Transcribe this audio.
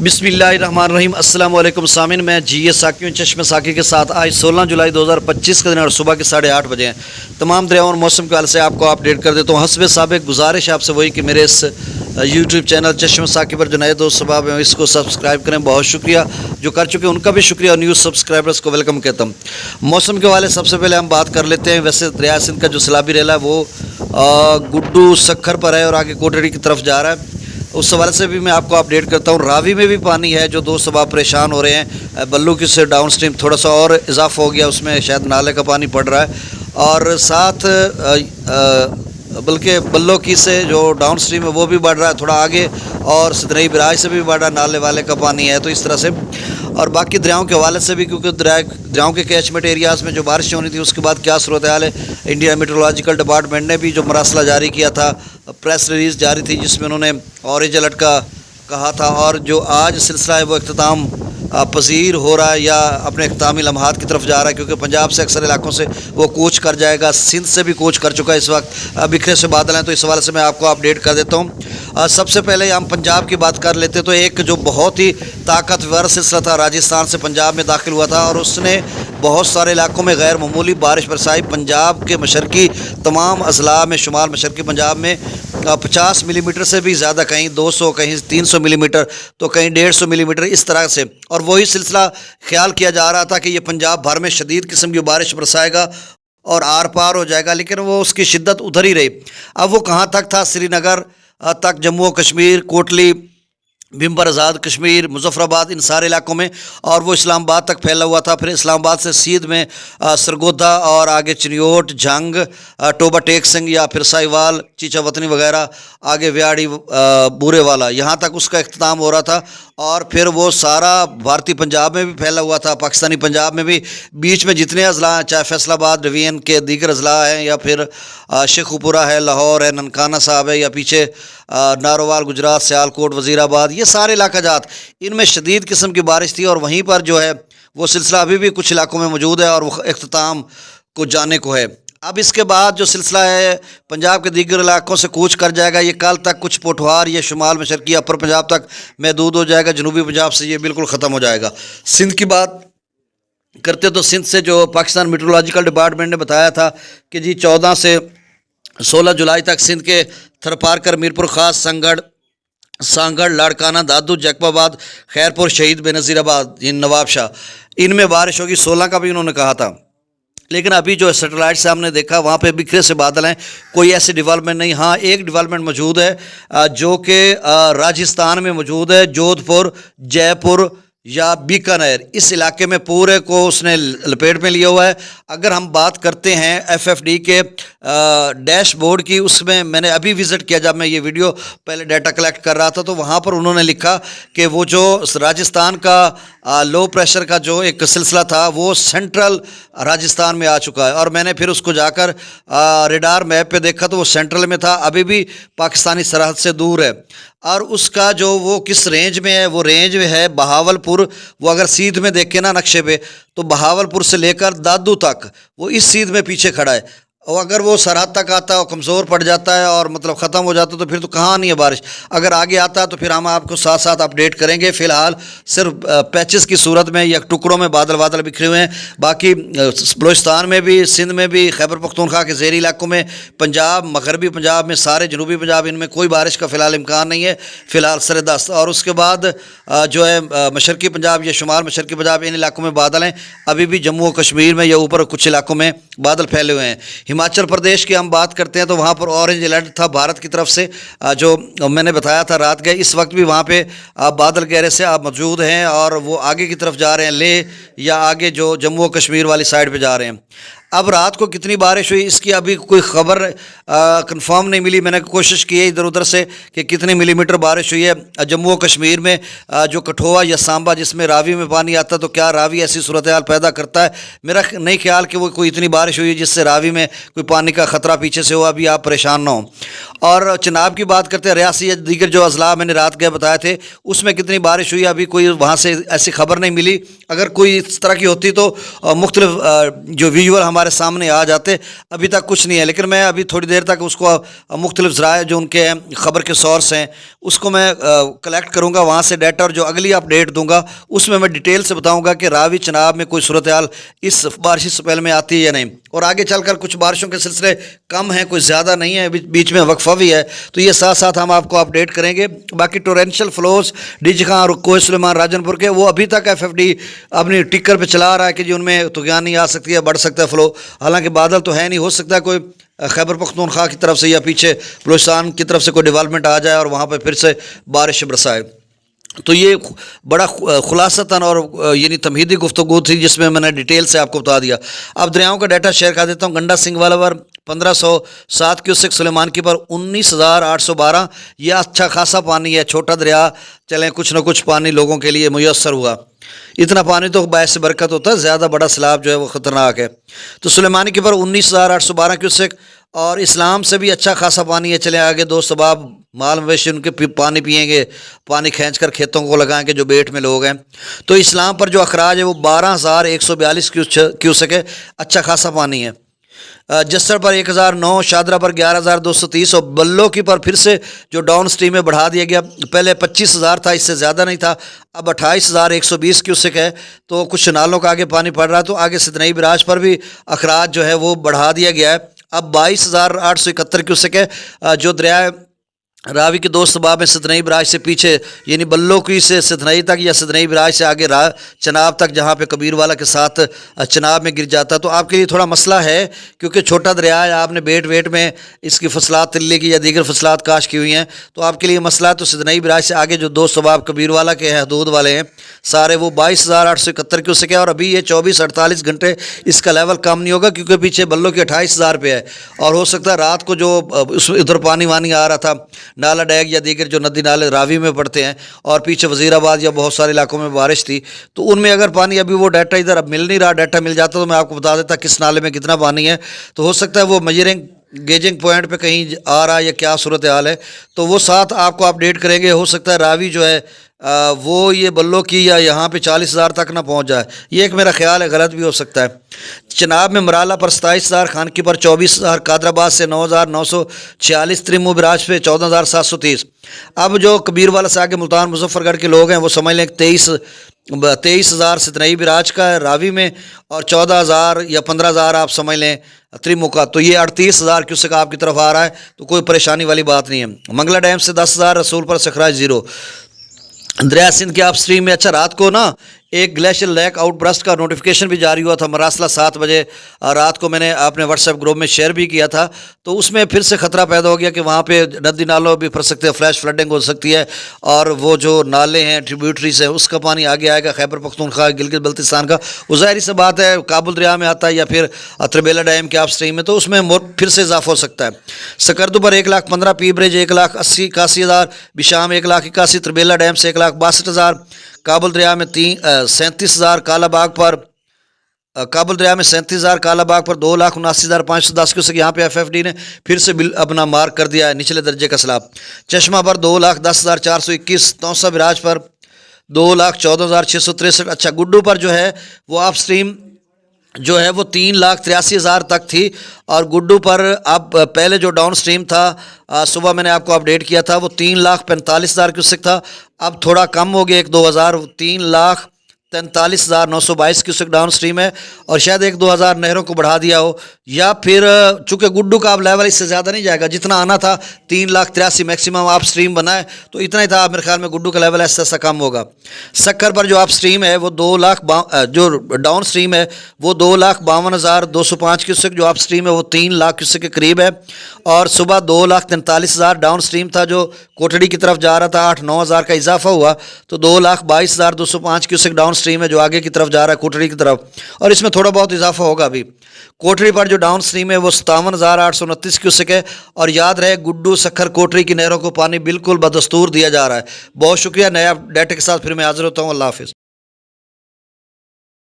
بسم اللہ الرحمن الرحیم۔ السلام علیکم سامعین، میں جی ایس ساکیوں چشم ساکی کے ساتھ آج 16 جولائی 2025 کا دن اور صبح کے 8:30 بجے ہیں۔ تمام دریاؤں اور موسم کے حوالے سے آپ کو اپڈیٹ کر دیتا ہوں۔ حسب سابق گزارش آپ سے وہی کہ میرے اس یوٹیوب چینل چشم ساکی پر جو نئے دوست صبح ہیں اس کو سبسکرائب کریں، بہت شکریہ۔ جو کر چکے ان کا بھی شکریہ اور نیوز سبسکرائبرز کو ویلکم کہتا ہوں۔ موسم کے حوالے سب سے پہلے ہم بات کر لیتے ہیں۔ ویسے دریا سندھ کا جو سیلابی ریلا ہے وہ گڈو سکھر پر ہے اور آگے کوٹڑی کی طرف جا رہا ہے، اس حوالے سے بھی میں آپ کو اپڈیٹ کرتا ہوں۔ راوی میں بھی پانی ہے جو دوست صبح پریشان ہو رہے ہیں۔ بلو کی سے ڈاؤن سٹریم تھوڑا سا اور اضافہ ہو گیا، اس میں شاید نالے کا پانی پڑ رہا ہے، اور ساتھ بلکہ بلو کی سے جو ڈاؤن سٹریم ہے وہ بھی بڑھ رہا ہے تھوڑا آگے، اور سدنئی براج سے بھی بڑھ رہا ہے، نالے والے کا پانی ہے۔ تو اس طرح سے اور باقی دریاؤں کے حوالے سے بھی، کیونکہ دریاؤں کے کیچمنٹ ایریاز میں جو بارشیں ہونی تھی اس کے بعد کیا صورتحال ہے، انڈیا میٹرولوجیکل ڈپارٹمنٹ نے بھی جو مراسلہ جاری کیا تھا، پریس ریلیز جاری تھی جس میں انہوں نے اورنج الرٹ کا کہا تھا، اور جو آج سلسلہ ہے وہ اختتام پذیر ہو رہا ہے یا اپنے اختتامی لمحات کی طرف جا رہا ہے، کیونکہ پنجاب سے اکثر علاقوں سے وہ کوچ کر جائے گا، سندھ سے بھی کوچ کر چکا ہے اس وقت، بکھرے سے بادل ہیں۔ تو اس حوالے سے میں آپ کو اپڈیٹ کر دیتا ہوں۔ سب سے پہلے ہم پنجاب کی بات کر لیتے تو ایک جو بہت ہی طاقتور سلسلہ تھا راجستھان سے پنجاب میں داخل ہوا تھا، اور اس نے بہت سارے علاقوں میں غیر معمولی بارش برسائی۔ پنجاب کے مشرقی تمام اضلاع میں، شمال مشرقی پنجاب میں 50 ملی میٹر سے بھی زیادہ، کہیں 200 کہیں 300 ملی میٹر تو کہیں 150 ملی میٹر اس طرح سے، اور وہی سلسلہ خیال کیا جا رہا تھا کہ یہ پنجاب بھر میں شدید قسم کی بارش برسائے گا اور آر پار ہو جائے گا، لیکن وہ اس کی شدت ادھر ہی رہی۔ اب وہ کہاں تک تھا؟ سری نگر تک، جموں و کشمیر، کوٹلی، بھمبر آزاد کشمیر، مظفر آباد، ان سارے علاقوں میں، اور وہ اسلام آباد تک پھیلا ہوا تھا۔ پھر اسلام آباد سے سیدھ میں سرگودا اور آگے چنیوٹ، جھنگ، ٹوبہ ٹیک سنگھ یا پھر سائی وال، چیچا وطنی وغیرہ، آگے ویاڑی، بورے والا، یہاں تک اس کا اختتام ہو رہا تھا، اور پھر وہ سارا بھارتی پنجاب میں بھی پھیلا ہوا تھا، پاکستانی پنجاب میں بھی، بیچ میں جتنے اضلاع ہیں، چاہے فیصل آباد ڈویژن کے دیگر اضلاع ہیں یا پھر شیخوپورہ ہے، لاہور ہے، ننکانہ صاحب ہے، یا پیچھے ناروال گجرات، سیالکوٹ، وزیر آباد، یہ سارے علاقہ جات، ان میں شدید قسم کی بارش تھی، اور وہیں پر جو ہے وہ سلسلہ ابھی بھی کچھ علاقوں میں موجود ہے اور وہ اختتام کو جانے کو ہے۔ اب اس کے بعد جو سلسلہ ہے پنجاب کے دیگر علاقوں سے کوچ کر جائے گا، یہ کل تک کچھ پوٹھوار یہ شمال مشرقی اپر پنجاب تک محدود ہو جائے گا، جنوبی پنجاب سے یہ بالکل ختم ہو جائے گا۔ سندھ کی بات کرتے تو سندھ سے جو پاکستان میٹرولوجیکل ڈپارٹمنٹ نے بتایا تھا کہ جی 14 سے 16 جولائی تک سندھ کے تھرپارکر، میرپور خاص، سانگڑ، لاڑکانہ، دادو، جیکب آباد، خیرپور، شہید بے نظیر آباد، نواب شاہ، ان میں بارش ہوگی۔ 16 کا بھی انہوں نے کہا تھا، لیکن ابھی جو سیٹلائٹ سے ہم نے دیکھا وہاں پہ بکھرے سے بادل ہیں، کوئی ایسی ڈیولپمنٹ نہیں۔ ہاں ایک ڈیولپمنٹ موجود ہے جو کہ راجستھان میں موجود ہے، جودھ پور، جے پور یا بیکانیر، اس علاقے میں پورے کو اس نے لپیٹ میں لیا ہوا ہے۔ اگر ہم بات کرتے ہیں ایف ایف ڈی کے ڈیش بورڈ کی، اس میں نے ابھی وزٹ کیا جب میں یہ ویڈیو پہلے ڈیٹا کلیکٹ کر رہا تھا، تو وہاں پر انہوں نے لکھا کہ وہ جو راجستھان کا لو پریشر کا جو ایک سلسلہ تھا وہ سینٹرل راجستھان میں آ چکا ہے، اور میں نے پھر اس کو جا کر ریڈار میپ پہ دیکھا تو وہ سینٹرل میں تھا، ابھی بھی پاکستانی سرحد سے دور ہے، اور اس کا جو وہ کس رینج میں ہے، وہ رینج میں ہے بہاول پور۔ وہ اگر سیدھ میں دیکھیں نا نقشے پہ تو بہاول پور سے لے کر دادو تک وہ اس سیدھ میں پیچھے کھڑا ہے، اور اگر وہ سرحد تک آتا ہے اور کمزور پڑ جاتا ہے اور مطلب ختم ہو جاتا ہے تو پھر تو کہاں نہیں ہے بارش۔ اگر آگے آتا ہے تو پھر ہم آپ کو ساتھ ساتھ اپڈیٹ کریں گے۔ فی الحال صرف پیچز کی صورت میں یا ٹکڑوں میں بادل بکھرے ہوئے ہیں، باقی بلوچستان میں بھی، سندھ میں بھی، خیبر پختونخوا کے زیری علاقوں میں، پنجاب، مغربی پنجاب میں، سارے جنوبی پنجاب، ان میں کوئی بارش کا فی الحال امکان نہیں ہے، فی الحال سر دست۔ اور اس کے بعد جو ہے مشرقی پنجاب یا شمال مشرقی پنجاب، ان علاقوں میں بادل ہیں، ابھی بھی جموں و کشمیر میں یا اوپر کچھ علاقوں میں بادل پھیلے ہوئے ہیں۔ ہماچل پردیش کی ہم بات کرتے ہیں تو وہاں پر اورنج الرٹ تھا بھارت کی طرف سے، جو میں نے بتایا تھا رات گئے، اس وقت بھی وہاں پہ بادل گہرے سے موجود ہیں، اور وہ آگے کی طرف جا رہے ہیں، لیہ یا آگے جو جموں و کشمیر والی سائڈ پہ جا رہے ہیں۔ اب رات کو کتنی بارش ہوئی اس کی ابھی کوئی خبر کنفرم نہیں ملی، میں نے کوشش کی ہے ادھر ادھر سے کہ کتنے ملی میٹر بارش ہوئی ہے جموں و کشمیر میں، جو کٹھوعہ یا سامبا جس میں راوی میں پانی آتا ہے، تو کیا راوی ایسی صورتحال پیدا کرتا ہے؟ میرا نہیں خیال کہ وہ کوئی اتنی بارش ہوئی ہے جس سے راوی میں کوئی پانی کا خطرہ پیچھے سے ہوا، ابھی آپ پریشان نہ ہوں۔ اور چناب کی بات کرتے ہیں، ریاسی یا دیگر جو اضلاع میں نے رات گئے بتائے تھے اس میں کتنی بارش ہوئی، ابھی کوئی وہاں سے ایسی خبر نہیں ملی۔ اگر کوئی اس طرح کی ہوتی تو مختلف جو ویژول ہمارے ہمارے سامنے آ جاتے. ابھی تک کچھ نہیں ہے، لیکن میں ابھی تھوڑی دیر تک اس کو مختلف ذرائع جو ان کے خبر کے سورس ہیں اس کو میں کلیکٹ کروں گا وہاں سے ڈیٹا، اور جو اگلی اپڈیٹ دوں گا اس میں ڈیٹیل سے بتاؤں گا کہ راوی چناب میں کوئی صورتحال اس بارشی سپیل میں آتی ہے یا نہیں. اور آگے چل کر کچھ بارشوں کے سلسلے کم ہیں، کوئی زیادہ نہیں ہے، بیچ میں وقفہ بھی ہے، تو یہ ساتھ ساتھ ہم آپ کو اپڈیٹ کریں گے. باقی ٹورینشل فلوز ڈیجی خان اور کوہ سلیمان راجن پور کے وہ ابھی تک ایف ایف ڈی اپنی ٹکر پہ چلا رہا ہے کہ جی ان میں طغیان نہیں آ سکتی ہے، بڑھ سکتا ہے فلو. حالانکہ بادل تو ہے نہیں، ہو سکتا ہے کوئی خیبر پختونخوا کی طرف سے یا پیچھے بلوچستان کی طرف سے کوئی ڈیولپمنٹ آ جائے اور وہاں پہ پھر سے بارش برسائے. تو یہ بڑا خلاصتاً اور یعنی تمہیدی گفتگو تھی جس میں نے ڈیٹیل سے آپ کو بتا دیا. اب دریاؤں کا ڈیٹا شیئر کر دیتا ہوں. گنڈا سنگھ والا پر 1507 کیوسک، سلیمان کی پر 19,812. یہ اچھا خاصا پانی ہے، چھوٹا دریا چلیں کچھ نہ کچھ پانی لوگوں کے لیے میسر ہوا. اتنا پانی تو باعث برکت ہوتا ہے، زیادہ بڑا سیلاب جو ہے وہ خطرناک ہے. تو سلیمانی کی پر 19,812 کیوسک، اور اسلام سے بھی اچھا خاصا پانی ہے. چلیں آگے دوست احباب، مال مویشی ان کے پانی پئیں گے، پانی کھینچ کر کھیتوں کو لگائیں گے جو بیٹ میں لوگ ہیں. تو اسلام پر جو اخراج ہے وہ 12,142 کیوسک ہے، اچھا خاصا پانی ہے. جسر پر 1,009، شادرہ پر 11,230، اور بلو کی پر پھر سے جو ڈاؤن سٹریم میں بڑھا دیا گیا. پہلے 25,000 تھا، اس سے زیادہ نہیں تھا، اب 28,120 کیوسک ہے. تو کچھ نالوں کا آگے پانی پڑ رہا ہے. تو آگے ستنئی براج پر بھی اخراج جو ہے وہ بڑھا دیا گیا ہے، اب 22,871 کیوسک ہے. جو دریائے راوی کے دوست باب میں ستنئی براج سے پیچھے یعنی بلو کی سے ستنئی تک یا ستنئی براج سے آگے چناب تک جہاں پہ کبیر والا کے ساتھ چناب میں گر جاتا. تو آپ کے لیے تھوڑا مسئلہ ہے کیونکہ چھوٹا دریا ہے، آپ نے بیٹ ویٹ میں اس کی فصلات تلے کی یا دیگر فصلات کاشت کی ہوئی ہیں، تو آپ کے لیے مسئلہ ہے. تو ستنئی براج سے آگے جو دوست باب کبیر والا کے حدود والے ہیں سارے وہ 22,871 کیوسک ہے. اور ابھی یہ 24-48 گھنٹے اس کا لیول کم نہیں ہوگا کیونکہ پیچھے بلو کی 28,000 پہ ہے. اور ہو سکتا ہے رات کو جو ادھر پانی وانی آ رہا تھا نالا ڈیگ یا دیگر جو ندی نالے راوی میں پڑتے ہیں، اور پیچھے وزیر آباد یا بہت سارے علاقوں میں بارش تھی، تو ان میں اگر پانی ابھی وہ ڈیٹا ادھر اب مل نہیں رہا، ڈیٹا مل جاتا تو میں آپ کو بتا دیتا کس نالے میں کتنا پانی ہے. تو ہو سکتا ہے وہ میجرنگ گیجنگ پوائنٹ پہ کہیں آ رہا ہے یا کیا صورتحال ہے، تو وہ ساتھ آپ کو اپڈیٹ کریں گے. ہو سکتا ہے راوی جو ہے وہ یہ بلو کی یا یہاں پہ 40,000 تک نہ پہنچ جائے، یہ ایک میرا خیال ہے، غلط بھی ہو سکتا ہے. چناب میں مرالہ پر 27,000، خانکی پر 24,000، قادر آباد سے 9,946، تریمو براج پہ 14,730. اب جو کبیر والا سے آگے ملتان مظفر گڑھ کے لوگ ہیں وہ سمجھ لیں کہ 23,000 ستنئی براج کا ہے راوی میں، اور 14,000 یا 15,000 آپ سمجھ لیں تریمو کا. تو یہ 38,000 کیوسک آپ کی طرف آ رہا ہے، تو کوئی پریشانی والی بات نہیں ہے. منگلا ڈیم سے 10,000، رسول پر سکھراج 0. دریا سندھ کے آپ سٹریم میں اچھا رات کو نا ایک گلیشیئر لیک آؤٹ برسٹ کا نوٹیفیکیشن بھی جاری ہوا تھا مراسلہ 7 بجے رات کو، میں نے اپنے واٹس ایپ گروپ میں شیئر بھی کیا تھا. تو اس میں پھر سے خطرہ پیدا ہو گیا کہ وہاں پہ ندی نالوں بھی پھر سکتے ہیں، فلیش فلڈنگ ہو سکتی ہے، اور وہ جو نالے ہیں ٹریبیوٹریز ہیں اس کا پانی آگے آئے گا خیبر پختونخوا گلگت بلتستان کا. وہ ظاہری سی بات ہے کابل دریا میں آتا ہے یا پھر تربیلا ڈیم کے آپ سٹریم میں، تو اس میں پھر سے اضافہ ہو سکتا ہے. سکردو پر 1,15,000، پی برج 1,80,81,000، بشام 1,81,000، تربیلا ڈیم سے 1,62,000، کابل دریا میں 37,000، کالا باغ پر کابل دریا میں 37,000، کالا باغ پر 2,79,510 کیوسک. یہاں پہ ایف ایف ڈی نے پھر سے اپنا مارک کر دیا ہے نچلے درجے کا سیلاب. چشمہ پر 2,10,421، توسا براج پر 2,14,663. اچھا گڈو پر جو ہے وہ آپ سٹریم جو ہے وہ 3,83,000 تک تھی، اور گڈو پر اب پہلے جو ڈاؤن سٹریم تھا صبح میں نے آپ کو اپڈیٹ کیا تھا وہ 3,45,000 کیوسک تھا. اب تھوڑا کم ہو گیا 1-2 ہزار، 3,43,922 کیوسک ڈاؤن سٹریم ہے، اور شاید 1-2 ہزار نہروں کو بڑھا دیا ہو، یا پھر چونکہ گڈو کا اب لیول اس سے زیادہ نہیں جائے گا، جتنا آنا تھا 3,83,000 میکسیمم آپ سٹریم بنا ہے، تو اتنا ہی تھا. میرے خیال میں گڈو کا لیول ایسا ایسا کم ہوگا. سکر پر جو آپ سٹریم ہے وہ 2 لاکھ جو ڈاؤن سٹریم ہے وہ 2,52,205 کیوسک، جو آپ سٹریم ہے وہ 3 لاکھ کیوسک کے قریب ہے. اور صبح 2,43,000 ڈاؤن سٹریم تھا جو کوٹڑی کی طرف جا رہا تھا، 8-9 ہزار کا اضافہ ہوا، تو 2,22,205 کیوسک ڈاؤن سٹریم ہے جو آگے کی طرف جا رہا ہے کوٹڑی کی طرف، اور اس میں تھوڑا بہت اضافہ ہوگا بھی. کوٹڑی پر جو ڈاؤن سٹریم ہے وہ 57,829 کیوسک ہے. اور یاد رہے گڈو سکھر کوٹڑی کی نہروں کو پانی بالکل بدستور دیا جا رہا ہے. بہت شکریہ. نیا ڈیٹا کے ساتھ پھر میں حاضر ہوتا ہوں. اللہ حافظ.